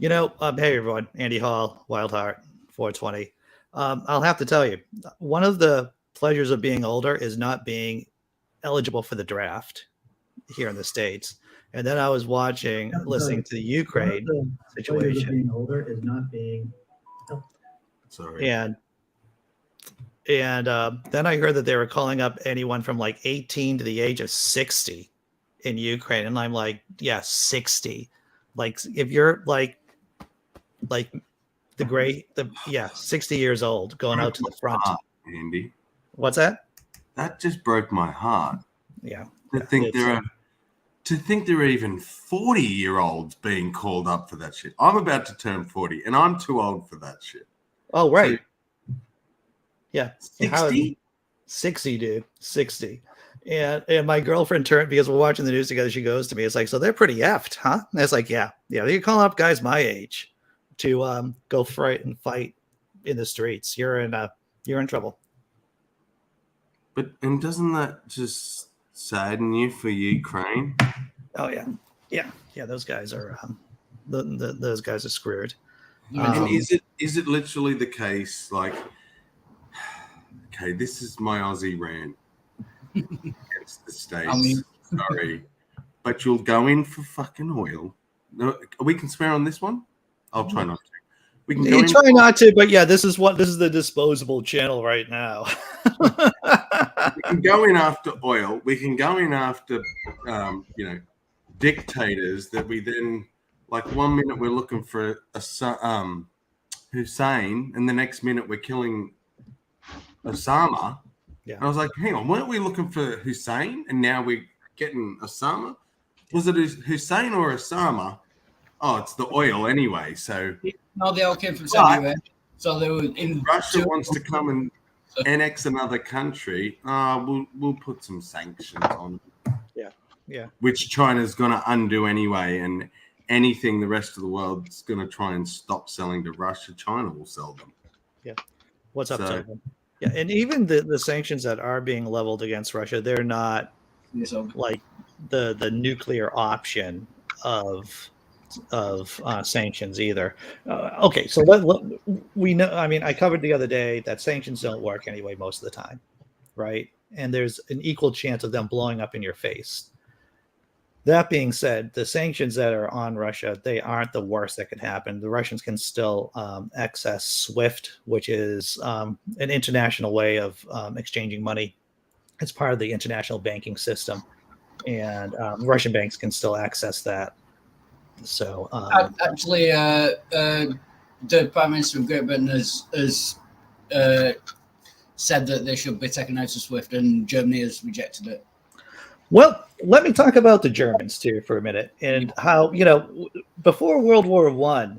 Hey everyone, Andy Hall, Wildheart, 420. I'll have to tell you, one of the pleasures of being older is not being eligible for the draft here in the States. And then I was listening to the One of Ukraine the pleasures of situation, being older is not being. Oh, Sorry. and then I heard that they were calling up anyone from like 18 to the age of 60 in Ukraine, and I'm like, yeah, 60. Like if you're like 60 years old going out to the front. Andy. What's that? That just broke my heart. Yeah. To think there are even 40-year-olds being called up for that shit. I'm about to turn 40 and I'm too old for that shit. Oh, right. So, yeah. 60? 60, dude. 60. And my girlfriend turned, because we're watching the news together, she goes to me, it's like, so they're pretty effed, huh? And it's like, yeah, they call up guys my age to go fight in the streets. You're in trouble. And doesn't that just sadden you for Ukraine? Oh yeah. Those guys are those guys are screwed. And is it literally the case? Like, okay, this is my Aussie rant against the States. Sorry, but you'll go in for fucking oil. No, we can swear on this one. I'll try not to. We can you try not to, but yeah, this is the disposable channel right now. We can go in after oil. We can go in after, dictators that we then, like, 1 minute we're looking for Hussein, and the next minute we're killing Osama. Yeah. And I was like, hang on, weren't we looking for Hussein, and now we're getting Osama? Was it Hussein or Osama? Oh, it's the oil anyway. So no, they all came from Saudi. So they were in. Russia wants to come and annex another country. We'll put some sanctions on. Yeah. Which China's going to undo anyway, and anything the rest of the world's going to try and stop selling to Russia, China will sell them. Yeah. What's up, Tobin? Yeah, and even the sanctions that are being leveled against Russia, they're not like the nuclear option of sanctions either. Okay, so we know. I mean, I covered the other day that sanctions don't work anyway most of the time, right? And there's an equal chance of them blowing up in your face. That being said, the sanctions that are on Russia, they aren't the worst that could happen. The Russians can still access SWIFT, which is an international way of exchanging money. It's part of the international banking system, and Russian banks can still access that. So actually, the Prime Minister of Great Britain has said that they should be taken out of SWIFT, and Germany has rejected it. Well, let me talk about the Germans too for a minute, and how, before World War I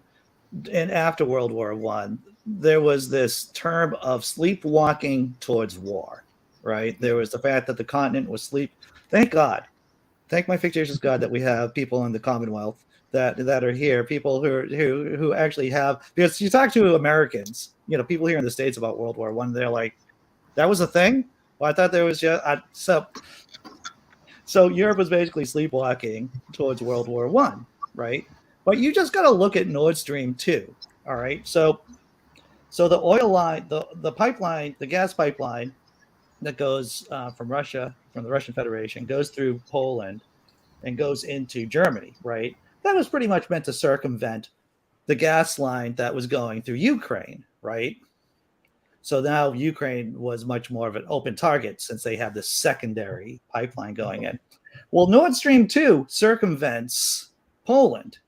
and after World War I, there was this term of sleepwalking towards war, right? There was the fact that the continent was Thank God. Thank my fictitious God that we have people in the Commonwealth that are here, people who actually have, because you talk to Americans, people here in the States about World War I, they're like, that was a thing? Well, I thought there was So Europe was basically sleepwalking towards World War I, right? But you just got to look at Nord Stream 2, all right? So the oil line, the pipeline, the gas pipeline that goes from Russia, from the Russian Federation, goes through Poland and goes into Germany, right? That was pretty much meant to circumvent the gas line that was going through Ukraine, right? So now Ukraine was much more of an open target since they have this secondary pipeline going in. Well, Nord Stream 2 circumvents Poland.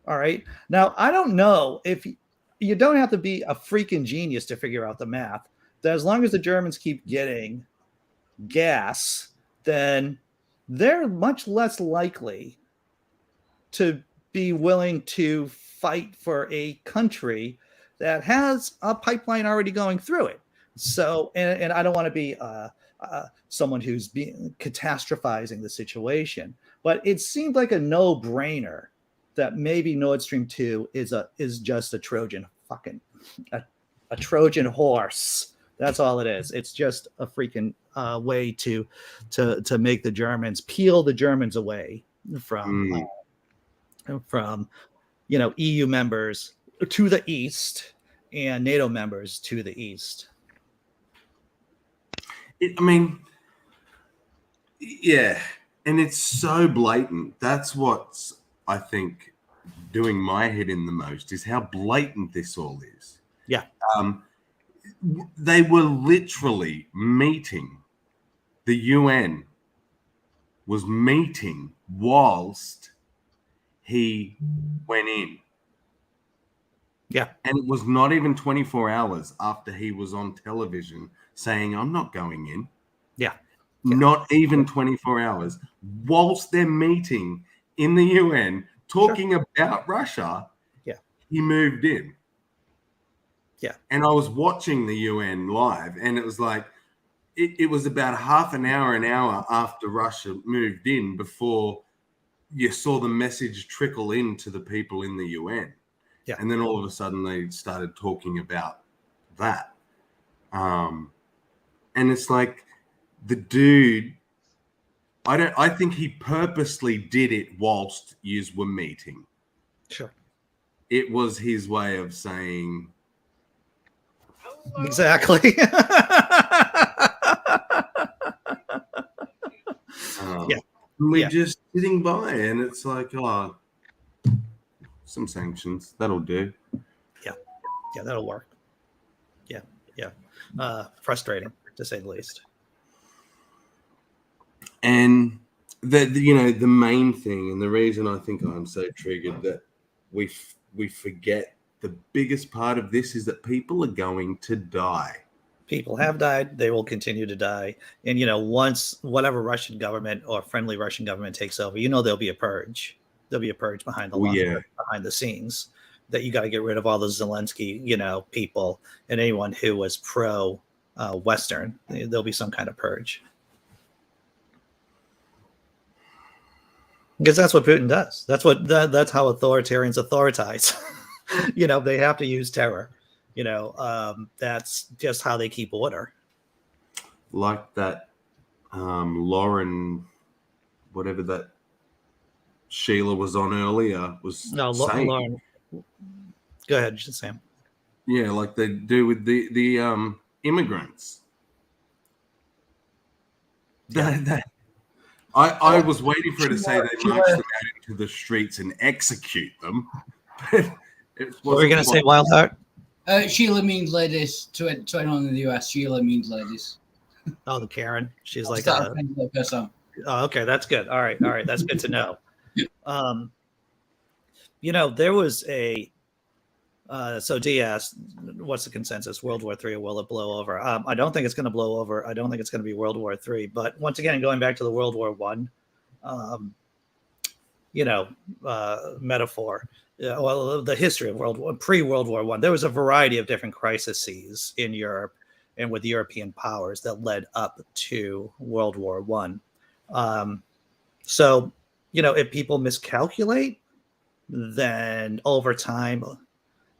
All right. Now, I don't know if you don't have to be a freaking genius to figure out the math, that as long as the Germans keep getting gas, then they're much less likely to be willing to fight for a country that has a pipeline already going through it. So, and I don't want to be someone who's being catastrophizing the situation, but it seemed like a no-brainer that maybe Nord Stream 2 is just a Trojan a Trojan horse. That's all it is. It's just a freaking way to make the Germans peel the Germans away from EU members to the east and NATO members to the east. I mean, yeah, and it's so blatant. That's what's, I think, doing my head in the most, is how blatant this all is. Yeah. They were literally meeting. The UN was meeting whilst he went in. Yeah. And it was not even 24 hours after he was on television saying, I'm not going in. Yeah. Not even 24 hours. Whilst they're meeting in the UN talking about Russia, he moved in. Yeah. And I was watching the UN live, and it was like, it was about half an hour after Russia moved in before you saw the message trickle in to the people in the UN. Yeah. And then all of a sudden they started talking about that. And it's like, the dude, I think he purposely did it whilst yous were meeting. Sure. It was his way of saying, exactly. We're just sitting by, and it's like, oh, some sanctions, that'll do. Yeah, that'll work. Yeah. Frustrating, to say the least. And the main thing, and the reason I think I'm so triggered, that we forget the biggest part of this is that people are going to die. People have died. They will continue to die. And, once whatever Russian government or friendly Russian government takes over, there'll be a purge. There'll be a purge behind the scenes, that you got to get rid of all the Zelensky, people and anyone who was pro Western. There'll be some kind of purge. Because that's what Putin does. That's how authoritarians authoritize. They have to use terror. That's just how they keep order. Like that Lauren, whatever that Sheila was on earlier, was saying. Lauren. Go ahead, Sam. Yeah, like they do with the immigrants. Yeah. I was waiting for her to say they march them out into the streets and execute them. What were you going to say, Wildheart? Sheila means ladies. To anyone in the US, Sheila means ladies. Oh, the Karen. She's like person. Oh, okay, that's good. All right, that's good to know. There was a so D asked, what's the consensus? World War III, or will it blow over? I don't think it's going to blow over. I don't think it's going to be World War III. But once again, going back to the World War I, metaphor. Well, the history of pre-World War I, there was a variety of different crises in Europe and with European powers that led up to World War I. So, if people miscalculate, then over time,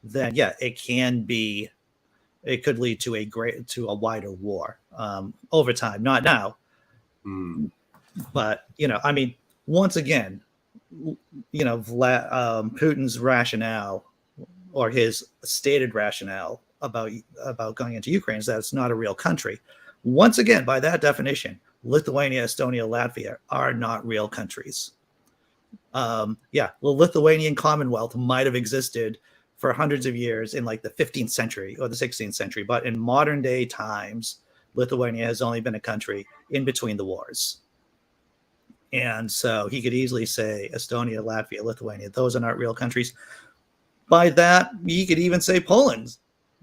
it could lead to a wider war over time. Not now, but once again, Putin's rationale, or his stated rationale about going into Ukraine, is that it's not a real country. Once again, by that definition, Lithuania, Estonia, Latvia are not real countries. The Lithuanian Commonwealth might have existed for hundreds of years in like the 15th century or the 16th century, but in modern day times, Lithuania has only been a country in between the wars. And so he could easily say Estonia, Latvia, Lithuania, those are not real countries. By that, he could even say Poland's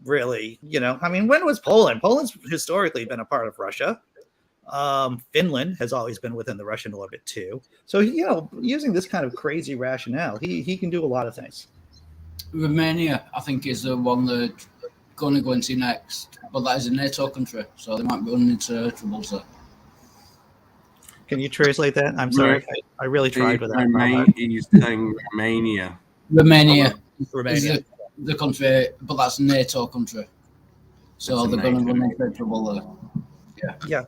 really, when was Poland? Poland's historically been a part of Russia. Finland has always been within the Russian orbit too. So, using this kind of crazy rationale, he can do a lot of things. Romania, I think, is the one they're going to go into next. But that is a NATO country, so they might be running into troubles there. Can you translate that? I'm sorry. I really tried with that. He's saying Romania. Romania is the country, but that's a NATO country. So they're going to run into trouble there. Yeah.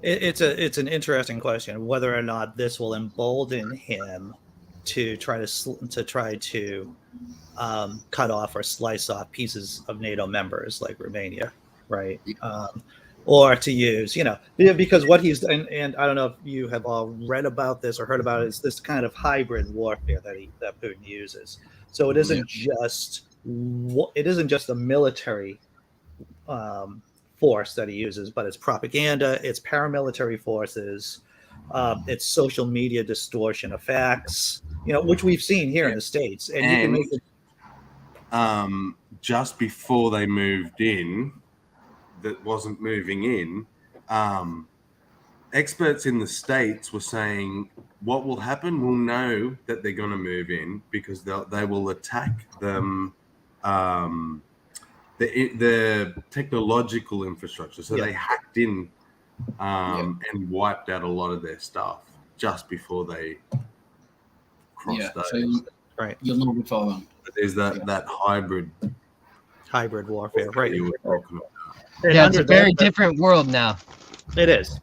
It's an interesting question, whether or not this will embolden him to try to cut off or slice off pieces of NATO members like Romania, right? Or to use, because what he's and I don't know if you have all read about this or heard about it, is this kind of hybrid warfare that Putin uses. So it isn't just a military force that he uses, but it's propaganda, it's paramilitary forces, it's social media distortion of facts, which we've seen here in the States, and you can make it. Just before they moved in, that wasn't moving in, experts in the States were saying what will happen, we'll know that they're going to move in because they will attack them, the technological infrastructure. So they hacked in and wiped out a lot of their stuff just before they crossed those. So right. You'll know before. But there's that hybrid warfare, right? You were talking about. Yeah, it's a very different world now. It is,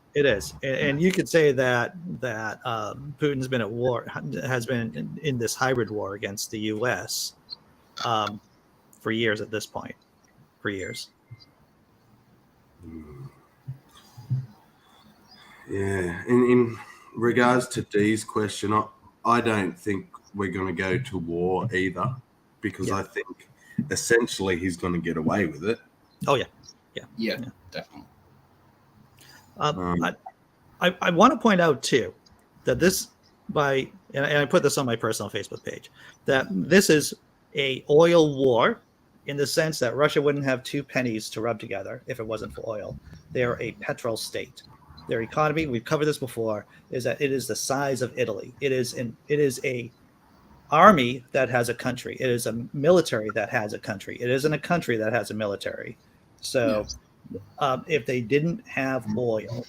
and you could say that Putin's been at war, has been in this hybrid war against the U.S. For years at this point, for years. Yeah, in regards to Dee's question, I don't think we're going to go to war either, because I think essentially he's going to get away with it. Oh yeah, definitely. I want to point out too that and I put this on my personal Facebook page, that this is a oil war in the sense that Russia wouldn't have two pennies to rub together if it wasn't for oil. They're a petrol state. Their economy, we've covered this before, is that it is the size of Italy. It is a army that has a country. It is a military that has a country. It isn't a country that has a military. So if they didn't have oil,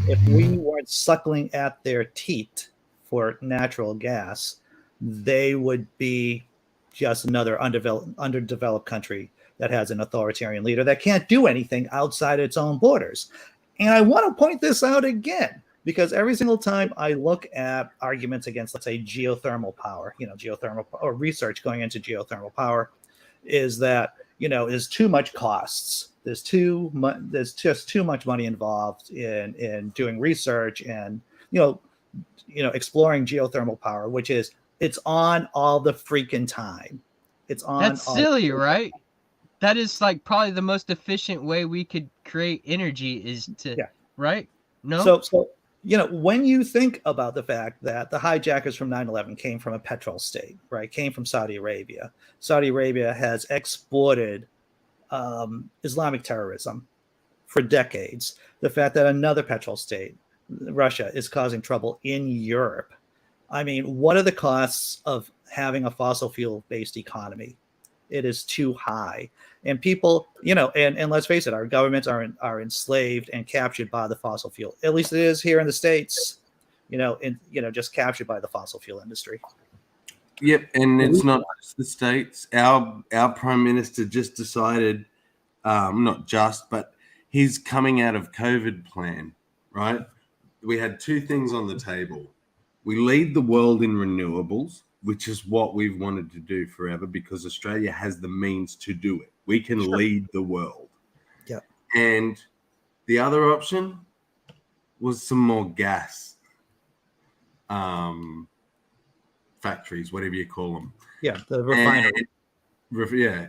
if we weren't suckling at their teat for natural gas, they would be just another underdeveloped country that has an authoritarian leader that can't do anything outside its own borders. And I want to point this out again, because every single time I look at arguments against, let's say, geothermal power, geothermal or research going into geothermal power, is that, is too much costs. There's just too much money involved in doing research and, exploring geothermal power, which is, it's on all the freaking time. It's on. That's silly, right? That is like probably the most efficient way we could create energy is to, right? No. So, when you think about the fact that the hijackers from 9/11 came from a petrol state, right? Came from Saudi Arabia. Saudi Arabia has exported Islamic terrorism for decades. The fact that another petrol state, Russia, is causing trouble in Europe. I mean, what are the costs of having a fossil fuel based economy? It is too high. And people, and let's face it, our governments are enslaved and captured by the fossil fuel. At least it is here in the States, just captured by the fossil fuel industry. Yep, and it's not just the States. Our Prime Minister just decided, not just, but he's coming out of COVID plan, right? We had two things on the table. We lead the world in renewables, which is what we've wanted to do forever because Australia has the means to do it. We can lead the world. Yeah. And the other option was some more gas factories, whatever you call them. Yeah, the refinery.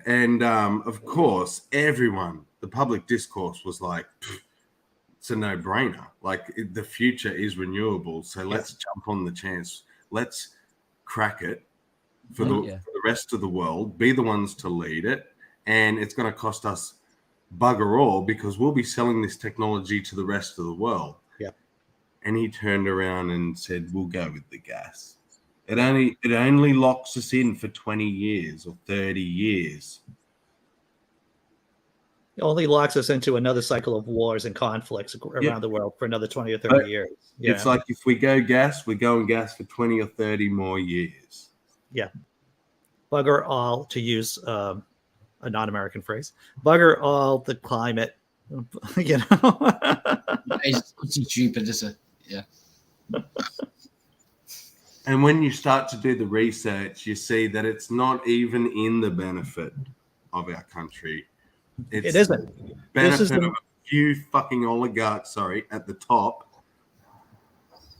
And of course, the public discourse was like, it's a no-brainer. Like, the future is renewables, so let's jump on the chance. Let's crack it for the rest of the world, be the ones to lead it, and it's going to cost us bugger all because we'll be selling this technology to the rest of the world. Yeah. And he turned around and said, we'll go with the gas. It only locks us in for 20 years or 30 years. It only locks us into another cycle of wars and conflicts around the world for another 20 or 30 years. Yeah. It's like if we go gas, we're going gas for 20 or 30 more years. Yeah. Bugger all, to use a non-American phrase. Bugger all the climate. It's stupid, is it? Yeah. And when you start to do the research, you see that it's not even in the benefit of our country. It isn't. Benefit of a few fucking oligarchs, at the top.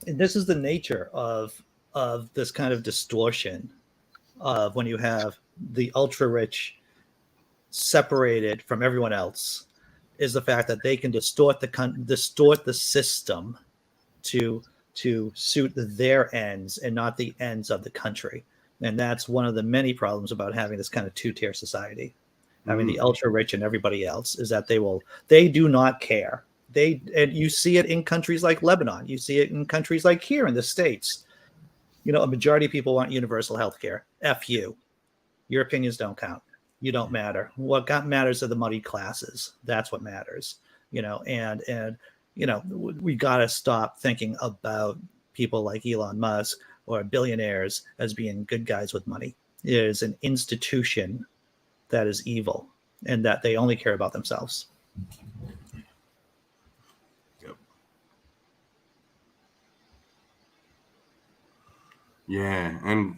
This is the nature of this kind of distortion of when you have the ultra rich separated from everyone else, is the fact that they can distort the system to suit their ends and not the ends of the country. And that's one of the many problems about having this kind of two-tier society. I mean, the ultra rich and everybody else is that they do not care. And you see it in countries like Lebanon. You see it in countries like here in the States. A majority of people want universal health care. F you. Your opinions don't count. You don't matter. What matters are the money classes. That's what matters. And we got to stop thinking about people like Elon Musk or billionaires as being good guys with money. It is an institution that is evil and that they only care about themselves. Yep. Yeah, and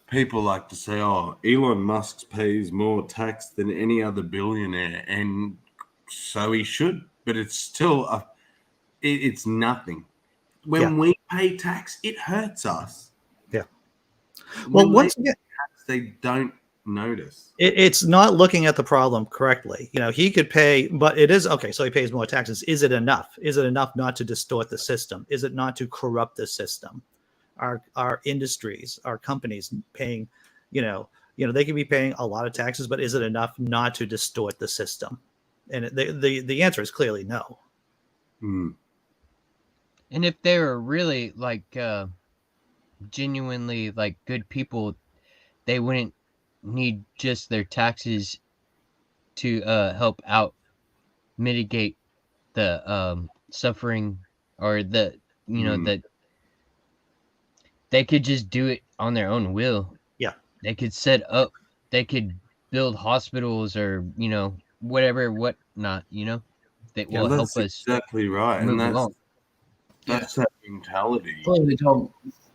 people like to say, "Oh, Elon Musk pays more tax than any other billionaire," and so he should. But it's still it's nothing. When we pay tax, it hurts us. Yeah. Well, once again, they don't notice. It's not looking at the problem correctly. He could pay, but it is okay. So he pays more taxes. Is it enough? Is it enough not to distort the system? Is it not to corrupt the system? Our industries, our companies paying, they could be paying a lot of taxes, but is it enough not to distort the system? And the answer is clearly no. Mm. And if they were really genuinely good people, they wouldn't need just their taxes to help out mitigate the suffering, or that they could just do it on their own will. Yeah, they could build hospitals or whatnot, that will help us. Exactly right, and that's that mentality.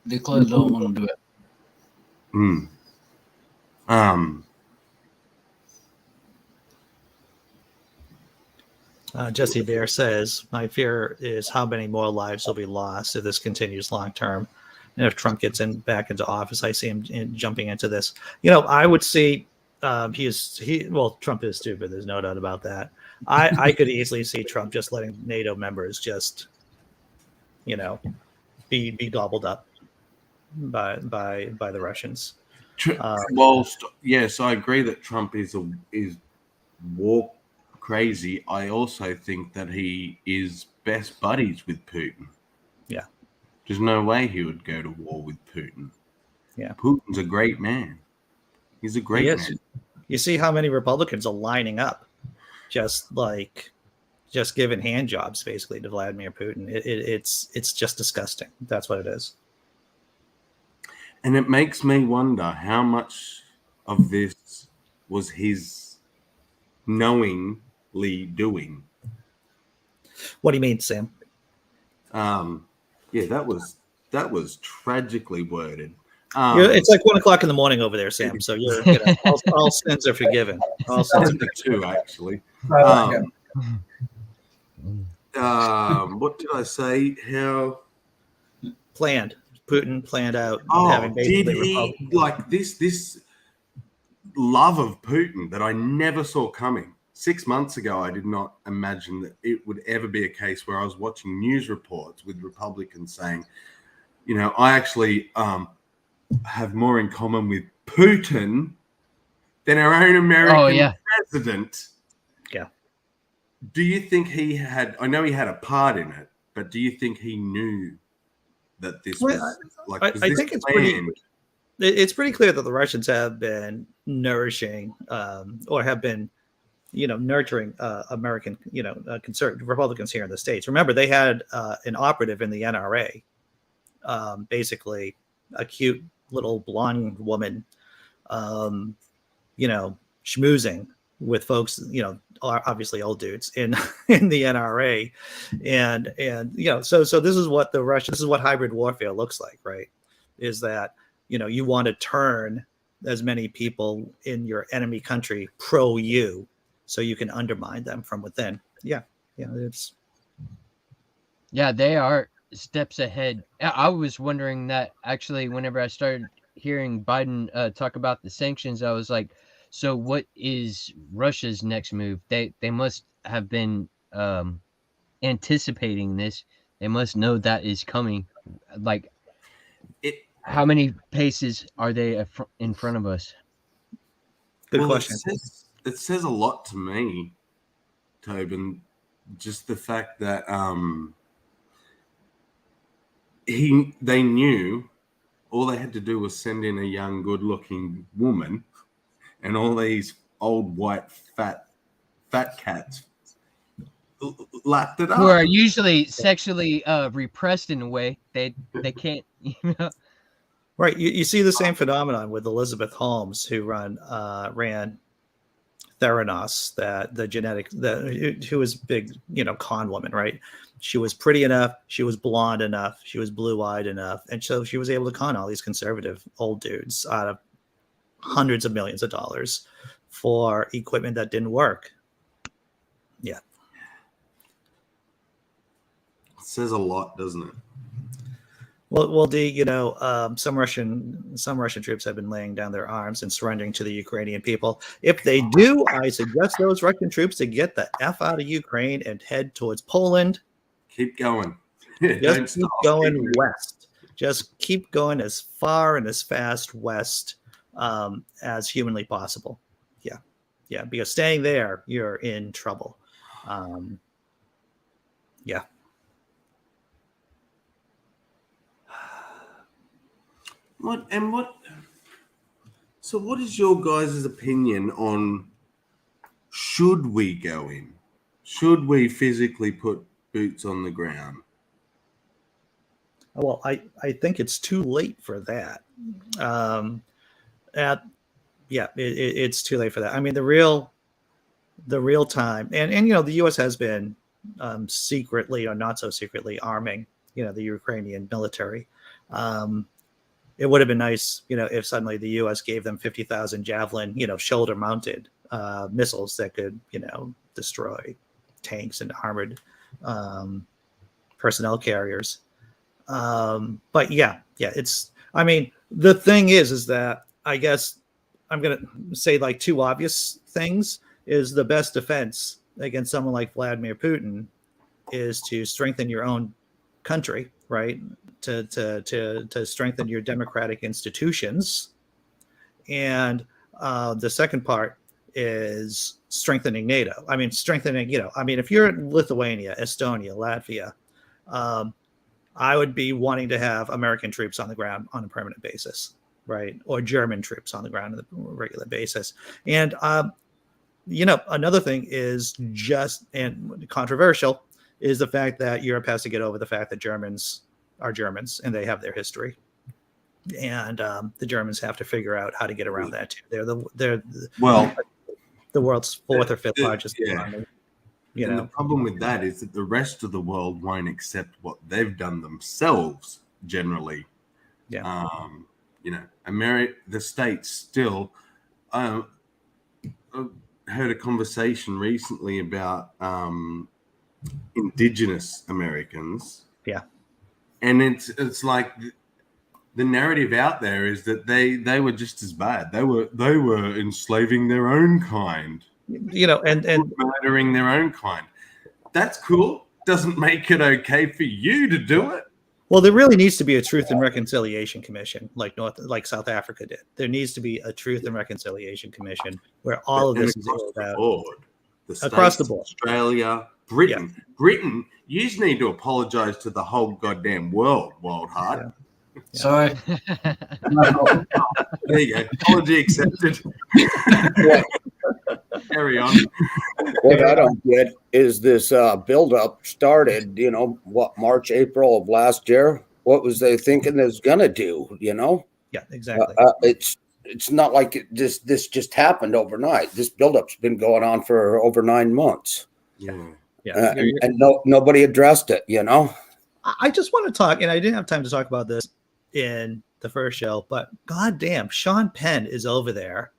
They clearly don't want to do it. Jesse Bear says, "My fear is how many more lives will be lost if this continues long term. And if Trump gets back into office, I see him jumping into this. I would see Trump is stupid. There's no doubt about that. I could easily see Trump just letting NATO members just, be gobbled up by the Russians. Yes, I agree that Trump is war crazy. I also think that he is best buddies with Putin. Yeah. There's no way he would go to war with Putin. Yeah. Putin's a great man. He's a great man. You see how many Republicans are lining up, just giving hand jobs basically to Vladimir Putin. It's just disgusting. That's what it is. And it makes me wonder how much of this was his knowingly doing. What do you mean, Sam? Yeah, that was tragically worded. It's like 1:00 in the morning over there, Sam. So all sins are forgiven. All sins are too, actually. What did I say? How planned? Putin planned out having basically this love of Putin that I never saw coming. 6 months ago, I did not imagine that it would ever be a case where I was watching news reports with Republicans saying, I actually have more in common with Putin than our own American president. Yeah. Do you think I know he had a part in it, but do you think he knew that this was I think it's pretty clear that the Russians have been nourishing or have been nurturing American conservative Republicans here in the States. Remember, they had an operative in the NRA, basically a cute little blonde woman schmoozing with folks, obviously old dudes in the NRA, and so this is what this is what hybrid warfare looks like, right? is that, you want to turn as many people in your enemy country pro you, so you can undermine them from within. Yeah, they are steps ahead. I was wondering that actually whenever I started hearing Biden talk about the sanctions, I was like, so what is Russia's next move? They must have been anticipating this. They must know that is coming. Like, how many paces are they in front of us? Good question. It says a lot to me, Tobin, just the fact that they knew all they had to do was send in a young, good-looking woman, and all these old white fat cats lapped it up. Who are usually sexually repressed in a way. They can't, Right. You see the same phenomenon with Elizabeth Holmes, who ran Theranos, who was big, con woman, right? She was pretty enough, she was blonde enough, she was blue-eyed enough, and so she was able to con all these conservative old dudes out of hundreds of millions of dollars for equipment that didn't work. Yeah. It says a lot, doesn't it? Well, some Russian troops have been laying down their arms and surrendering to the Ukrainian people. If they do, I suggest those Russian troops to get the F out of Ukraine and head towards Poland. Keep going. Just keep going west. Just keep going as far and as fast west as humanly possible. Yeah, because staying there, you're in trouble. Yeah. So what is your guys' opinion on, should we go in? Should we physically put boots on the ground? Well, I think it's too late for that. It's too late for that. I mean, the real time, and the U.S. has been secretly or not so secretly arming, the Ukrainian military. It would have been nice, if suddenly the U.S. gave them 50,000 Javelin, shoulder-mounted missiles that could, destroy tanks and armored personnel carriers. But it's. I mean, the thing is that I guess I'm gonna say like two obvious things. Is the best defense against someone like Vladimir Putin is to strengthen your own country, right? To strengthen your democratic institutions. And the second part is strengthening NATO. I mean, if you're in Lithuania, Estonia, Latvia, I would be wanting to have American troops on the ground on a permanent basis, right? Or German troops on the ground on a regular basis. And, another thing is and controversial, is the fact that Europe has to get over the fact that Germans are Germans and they have their history. And the Germans have to figure out how to get around that too. They're the world's fourth or fifth largest economy. And the problem with that is that the rest of the world won't accept what they've done themselves generally. Yeah. The States still. I heard a conversation recently about Indigenous Americans. Yeah. And it's like the narrative out there is that they were just as bad. They were enslaving their own kind. And murdering their own kind. That's cool. Doesn't make it okay for you to do it. Well, there really needs to be a Truth and Reconciliation Commission, like South Africa did. There needs to be a Truth and Reconciliation Commission where all of this is across the board. Australia, Britain. Yeah. Britain, you just need to apologize to the whole goddamn world, Wildheart. Yeah. Sorry. There you go. Apology accepted. Carry on. What I don't get is this buildup started, March, April of last year. What was they thinking it was going to do, Yeah, exactly. It's not like this just happened overnight. This buildup's been going on for over 9 months. Yeah. And nobody addressed it, I just want to talk, and I didn't have time to talk about this in the first show, but goddamn, Sean Penn is over there.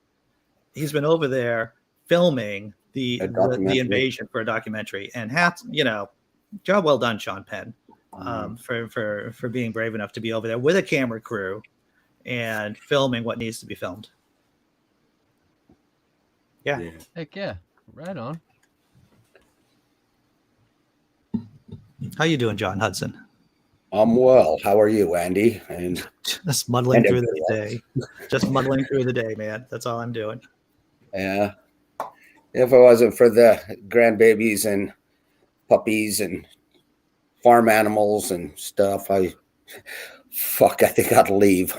He's been over there filming the invasion for a documentary, and job well done, Sean Penn, for being brave enough to be over there with a camera crew and filming what needs to be filmed. Yeah. Heck yeah, right on. How you doing, John Hudson? I'm well. How are you, Andy? And just muddling through the day. Just muddling through the day, man. That's all I'm doing. Yeah. If it wasn't for the grandbabies and puppies and farm animals and stuff, I think I'd leave.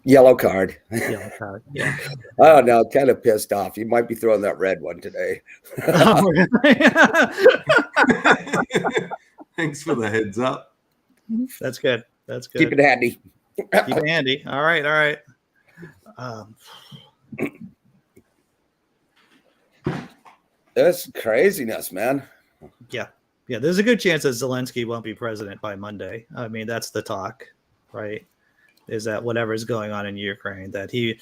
Yellow card. Yellow card. Yeah. I don't know. Kind of pissed off. You might be throwing that red one today. Thanks for the heads up. That's good. That's good. Keep it handy. Keep it handy. All right. All right. That's craziness, man. Yeah. Yeah. There's a good chance that Zelensky won't be president by Monday. I mean, that's the talk, right? Is that whatever is going on in Ukraine, that he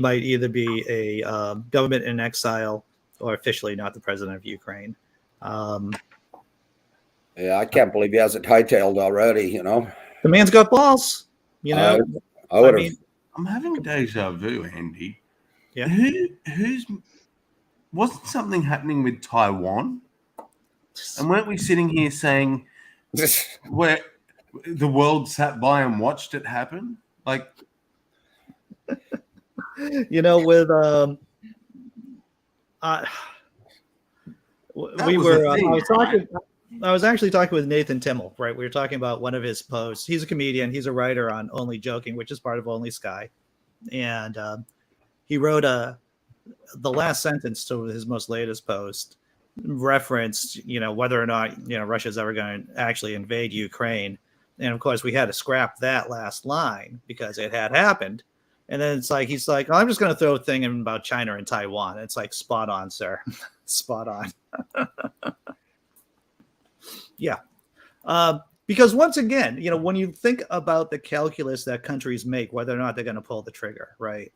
might either be a government in exile or officially not the president of Ukraine. Yeah, I can't believe he hasn't hightailed already, The man's got balls, I would have. I'm having deja vu, Andy. Yeah. Wasn't something happening with Taiwan? And weren't we sitting here saying where the world sat by and watched it happen? Like, with I was actually talking with Nathan Timmel, right? We were talking about one of his posts. He's a comedian. He's a writer on Only Joking, which is part of Only Sky. And he wrote the last sentence to his most latest post referenced, whether or not, Russia's ever going to actually invade Ukraine. And of course, we had to scrap that last line because it had happened. And then he's like, I'm just going to throw a thing in about China and Taiwan. It's like, spot on, sir. Spot on. Yeah. Because once again, when you think about the calculus that countries make, whether or not they're going to pull the trigger, right?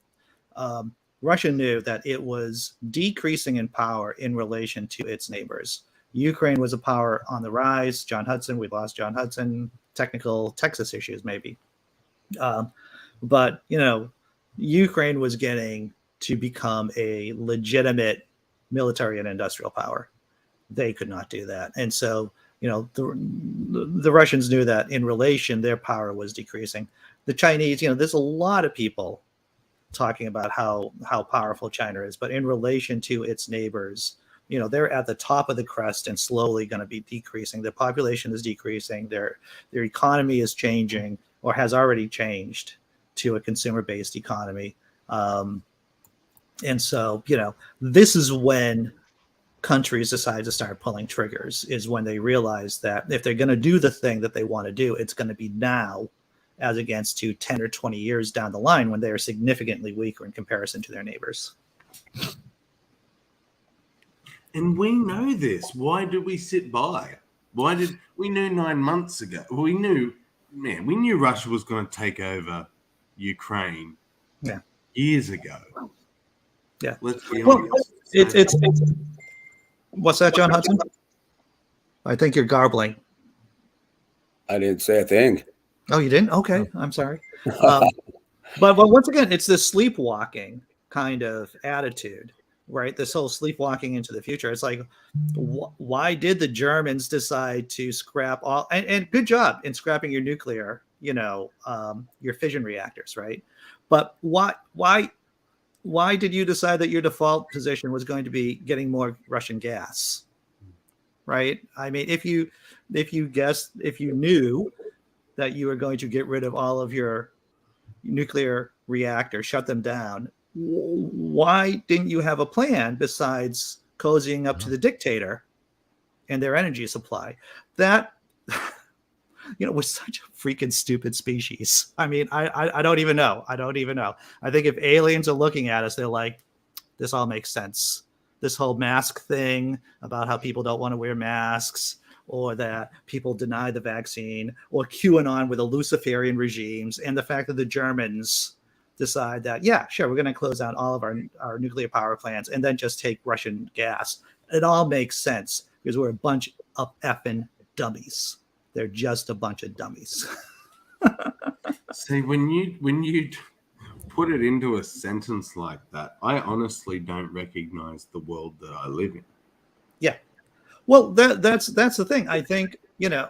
Russia knew that it was decreasing in power in relation to its neighbors. Ukraine was a power on the rise. John Hudson, we lost John Hudson. Technical Texas issues, maybe. But, Ukraine was getting to become a legitimate military and industrial power. They could not do that. And so, the Russians knew that in relation, their power was decreasing. The Chinese, there's a lot of people talking about how powerful China is, but in relation to its neighbors, they're at the top of the crest and slowly going to be decreasing. Their population is decreasing. Their economy is changing or has already changed to a consumer-based economy. And so, this is when countries decide to start pulling triggers, is when they realize that if they're going to do the thing that they want to do, it's going to be now as against to 10 or 20 years down the line when they are significantly weaker in comparison to their neighbors. And we know this. Why did we sit by? We knew 9 months ago? We knew Russia was going to take over Ukraine years ago. Yeah. Let's be honest. It's what's that, John Hudson? I think you're garbling. I didn't say a thing. Oh, you didn't? Okay. I'm sorry. But once again, it's this sleepwalking kind of attitude, right? This whole sleepwalking into the future. It's like, why did the Germans decide to scrap all, and good job in scrapping your nuclear, your fission reactors, right? But why did you decide that your default position was going to be getting more Russian gas, right? I mean, if you knew that you were going to get rid of all of your nuclear reactors, shut them down, why didn't you have a plan besides cozying up to the dictator and their energy supply? That, was such a freaking stupid species. I mean, I don't even know. I think if aliens are looking at us, they're like, this all makes sense. This whole mask thing about how people don't want to wear masks, or that people deny the vaccine, or QAnon with the Luciferian regimes, and the fact that the Germans decide that, yeah, sure, we're going to close down all of our nuclear power plants and then just take Russian gas. It all makes sense because we're a bunch of effing dummies. They're just a bunch of dummies. See, when you put it into a sentence like that, I honestly don't recognize the world that I live in. Yeah. Well, that's the thing. I think, I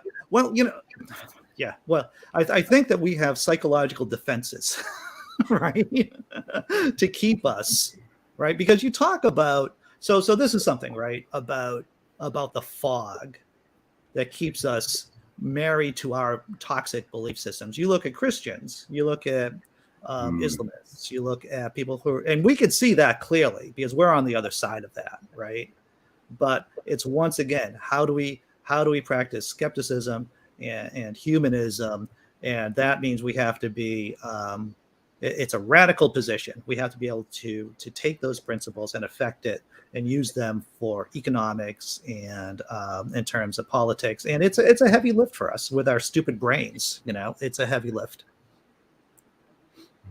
think that we have psychological defenses, right? To keep us, right? Because you talk about, so this is something, right? About the fog that keeps us married to our toxic belief systems. You look at Christians, you look at Islamists, you look at people and we could see that clearly because we're on the other side of that, right? But it's once again, how do we practice skepticism and humanism? And that means we have to be, it's a radical position. We have to be able to take those principles and affect it and use them for economics and in terms of politics. And it's a heavy lift for us with our stupid brains. It's a heavy lift.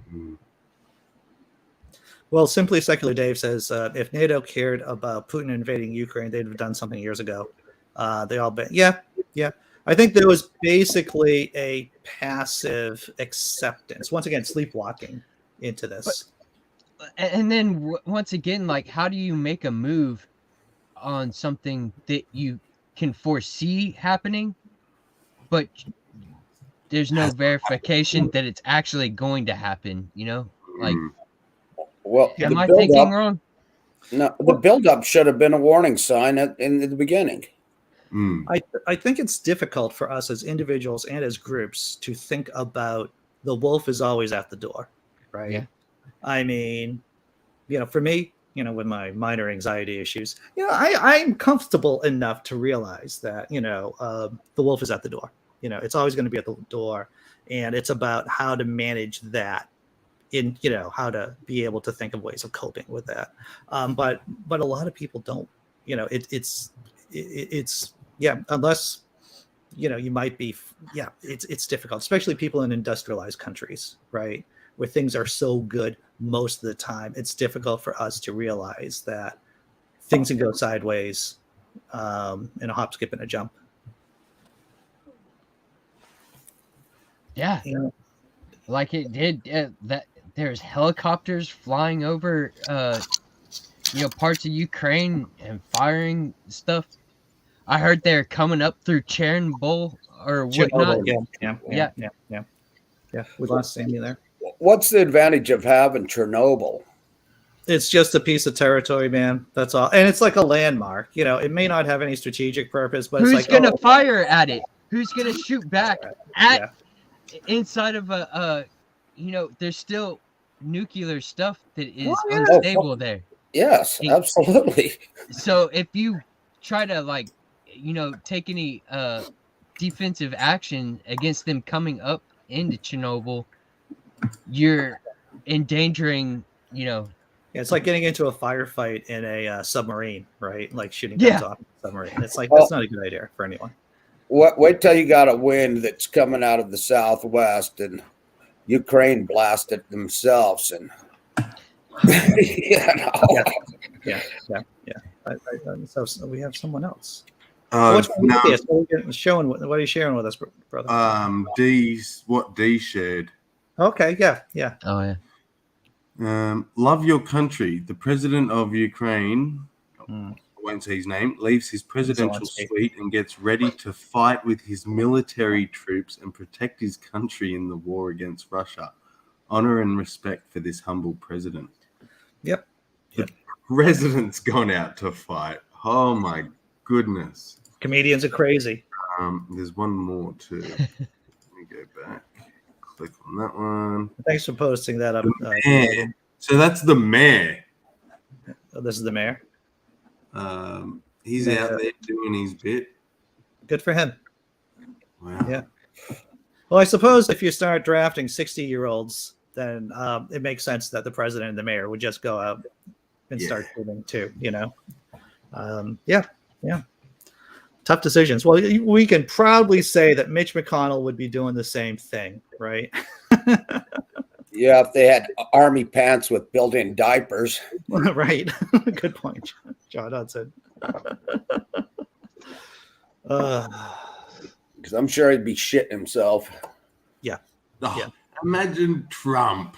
Mm-hmm. Well, Simply Secular Dave says, if NATO cared about Putin invading Ukraine, they'd have done something years ago. They all been, yeah. I think there was basically a passive acceptance. Once again, sleepwalking into this. And then once again, like, how do you make a move on something that you can foresee happening, but there's no verification that it's actually going to happen? Like, well, am I thinking wrong? No, the buildup should have been a warning sign in the beginning. I think it's difficult for us as individuals and as groups to think about the wolf is always at the door, right? Yeah. I mean, for me, with my minor anxiety issues, I'm comfortable enough to realize that, the wolf is at the door. It's always going to be at the door, and it's about how to manage that in, how to be able to think of ways of coping with that. But a lot of people don't, it's unless, you might be, it's difficult, especially people in industrialized countries, right? Where things are so good most of the time, it's difficult for us to realize that things can go sideways in a hop, skip, and a jump. Yeah. Like it did. That there's helicopters flying over, parts of Ukraine and firing stuff. I heard they're coming up through Chernobyl or whatnot. Yeah. We lost Sammy there. What's the advantage of having Chernobyl? It's just a piece of territory, man. That's all. And it's like a landmark. It may not have any strategic purpose, but who's it's like, going to fire at it? Who's going to shoot back at inside of there's still nuclear stuff that is unstable there. Yes, absolutely. So if you try to take any defensive action against them coming up into Chernobyl, you're endangering, it's like getting into a firefight in a submarine, right? Like shooting guns off a submarine. It's like, that's not a good idea for anyone. Wait till you got a wind that's coming out of the southwest and Ukraine blasted themselves and So we have someone else. What are you sharing with us, brother? D shared. Okay, yeah. Oh yeah. Love your country. The president of Ukraine, I won't say his name, leaves his presidential suite and gets ready to fight with his military troops and protect his country in the war against Russia. Honor and respect for this humble president. Yep. The president's gone out to fight. Oh my goodness. Comedians are crazy. There's one more too. Let me go back. Click on that one. Thanks for posting that up. So that's the mayor. Oh, this is the mayor. He's out there doing his bit. Good for him. Wow. Yeah. Well, I suppose if you start drafting 60-year-olds, then it makes sense that the president and the mayor would just go out and start shooting too. Yeah. Tough decisions. Well, we can proudly say that Mitch McConnell would be doing the same thing, right? Yeah, if they had army pants with built-in diapers. Right. Good point, John Hudson. Because I'm sure he'd be shitting himself. Yeah. Oh, Yeah. Imagine Trump,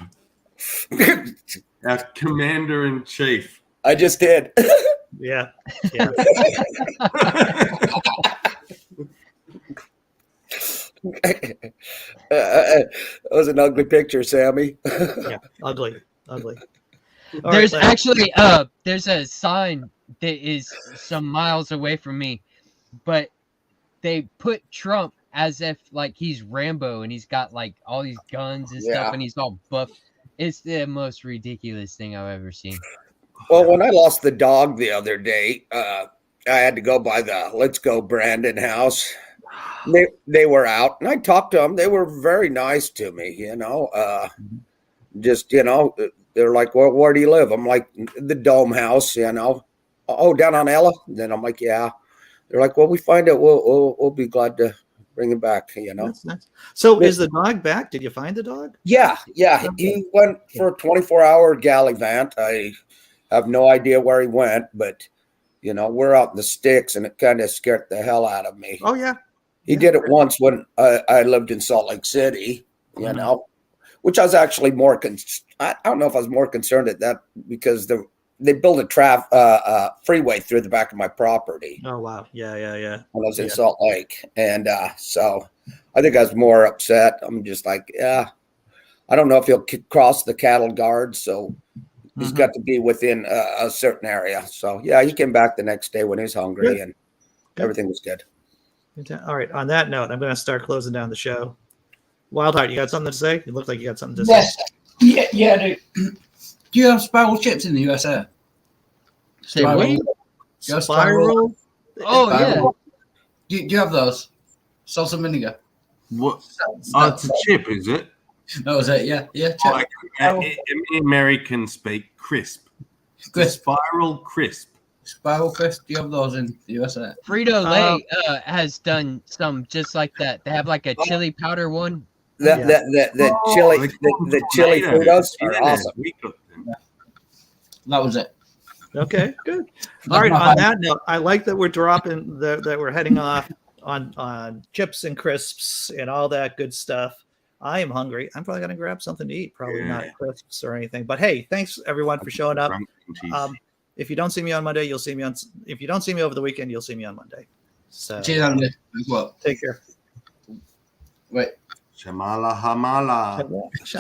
our commander in chief. I just did. Yeah. Yeah. That was an ugly picture, Sammy. Yeah. Ugly. All There's right, actually there's a sign that is some miles away from me, but they put Trump as if like he's Rambo and he's got like all these guns and stuff and he's all buff. It's the most ridiculous thing I've ever seen. Well, when I lost the dog the other day, I had to go by the Let's Go Brandon house. They were out, and I talked to them. They were very nice to me, just, they're like, well, where do you live? I'm like, the Dome House, Oh, down on Ella? Then I'm like, yeah. They're like, well, we find it. We'll be glad to bring him back, That's nice. So is the dog back? Did you find the dog? Yeah. He went for a 24-hour gallivant. I have no idea where he went, but, we're out in the sticks, and it kind of scared the hell out of me. Oh, yeah. He did it once when I lived in Salt Lake City, which I was actually more I don't know if I was more concerned at that because they built a freeway through the back of my property. Oh, wow. Yeah. When I was in Salt Lake. And so I think I was more upset. I'm just like, I don't know if he'll cross the cattle guard. So he's got to be within a certain area. So, he came back the next day when he was hungry and everything was good. All right. On that note, I'm going to start closing down the show. Wildheart, you got something to say? You look like you got something to say. Yes. Yeah. Do you have spiral chips in the USA? Spiral? Spiral? Oh, yeah. Do you have those? Salt and vinegar. What? Oh, it's a chip, is it? That was it. Yeah. Chip. Like, Americans speak crisp. Crisp. Spiral crisp. Spiral crisp. Do you have those in the USA? Frito-Lay has done some just like that. They have like a chili powder one. The chili Fritos are awesome. That was it. Okay, good. All right. On that note, I like that we're dropping that we're heading off on chips and crisps and all that good stuff. I am hungry. I'm probably going to grab something to eat. Probably not crisps or anything. But hey, thanks everyone for showing up. If you don't see me on Monday, you'll see me on. If you don't see me over the weekend, you'll see me on Monday. So cheers, Andy. Well, take care. Wait. Shamala Hamala.